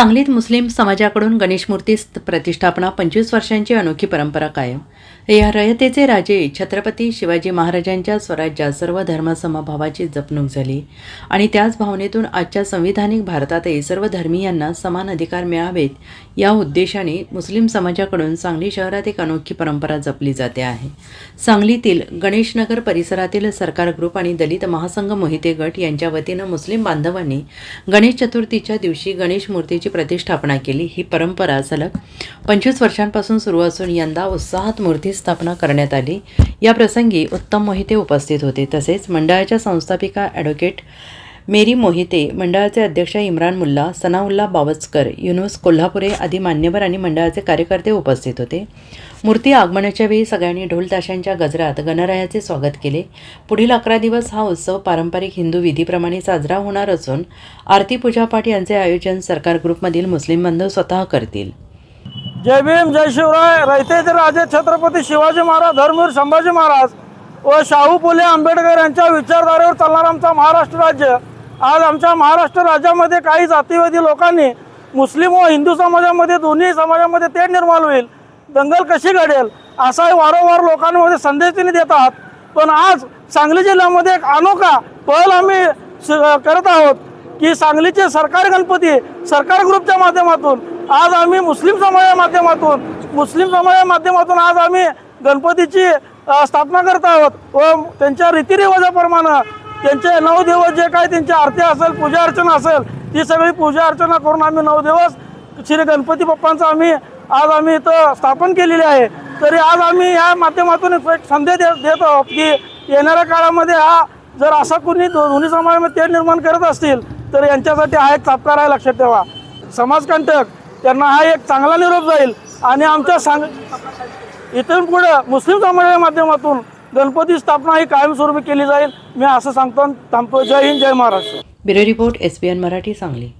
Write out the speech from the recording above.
सांगलीत मुस्लिम समाजाकडून गणेश मूर्ती प्रतिष्ठापना 25 वर्षांची अनोखी परंपरा कायम। या रयतेचे राजे छत्रपती शिवाजी महाराजांच्या स्वराज्यात सर्व धर्मसमभावाची जपणूक झाली आणि त्याच भावनेतून आजच्या संविधानिक भारतातही सर्व धर्मीयांना समान अधिकार मिळावेत या उद्देशाने मुस्लिम समाजाकडून सांगली शहरात एक अनोखी परंपरा जपली जाते आहे। सांगलीतील गणेशनगर परिसरातील सरकार ग्रुप आणि दलित महासंघ मोहिते गट यांच्या वतीनं मुस्लिम बांधवांनी गणेश चतुर्थीच्या दिवशी गणेश मूर्तीची प्रतिष्ठापना केली। ही परंपरा सलग 25 वर्षांपासून सुरू असून यंदा उत्साहात मूर्ती स्थापना करण्यात आली। या प्रसंगी उत्तम मोहिते उपस्थित होते। तसेच मंडळाच्या संस्थापिका ॲडव्होकेट मेरी मोहिते, मंडळाचे अध्यक्ष इम्रान मुल्ला, सनाउल्ला बावचकर, युनुस कोल्हापुरे आदी मान्यवर आणि मंडळाचे कार्यकर्ते उपस्थित होते। मूर्ती आगमनाच्या वेळी सगळ्यांनी ढोल ताशांच्या गजरात गणरायाचे स्वागत केले। पुढील 11 दिवस हा उत्सव पारंपरिक हिंदू विधीप्रमाणे साजरा होणार असून आरती पूजापाठ यांचे आयोजन सरकार ग्रुपमधील मुस्लिम बांधव स्वतः करतील। जय भीम, जय शिवराय। रयतेचे राजे छत्रपती शिवाजी महाराज, धर्मवीर संभाजी महाराज व शाहू फुले आंबेडकर यांच्या विचारधारेवर चालणारा आमचा महाराष्ट्र राज्य, आज आमच्या महाराष्ट्र राज्यामध्ये काही जातीवादी लोकांनी मुस्लिम व हिंदू समाजामध्ये, दोन्ही समाजामध्ये तेढ निर्माण होईल, दंगल कशी घडेल असा वारंवार लोकांमध्ये संदेश त्यांनी देतात। पण आज सांगली जिल्ह्यामध्ये एक अनोखा पहल आम्ही करत आहोत की सांगलीचे सरकारी गणपती सरकार ग्रुपच्या माध्यमातून आज आम्ही मुस्लिम समाजाच्या माध्यमातून आज आम्ही गणपतीची स्थापना करत आहोत व त्यांच्या रीतिरिवाजाप्रमाणे त्यांचे 9 दिवस जे काही त्यांची आरती असेल, पूजा अर्चना असेल, ती सगळी पूजा अर्चना करून आम्ही 9 दिवस श्री गणपती बाप्पांचं आज आम्ही इथं स्थापन केलेली आहे। तरी आज आम्ही या माध्यमातून एक संदेश देत आहोत की येणाऱ्या काळामध्ये हा जर असा कोणी दोन्ही समाजामध्ये तेढ निर्माण करत असतील तर यांच्यासाठी हा एक चापकार आहे, लक्षात ठेवा। समाजकंटक त्यांना हा एक चांगला निरोप जाईल आणि आमच्या इथून पुढे मुस्लिम समाजाच्या माध्यमातून गणपती स्थापना ही कायमस्वरूपी केली जाईल, मी असं सांगतो। थांबतो। जय हिंद, जय Maharashtra. Bureau report, SBN Marathi, Sangli.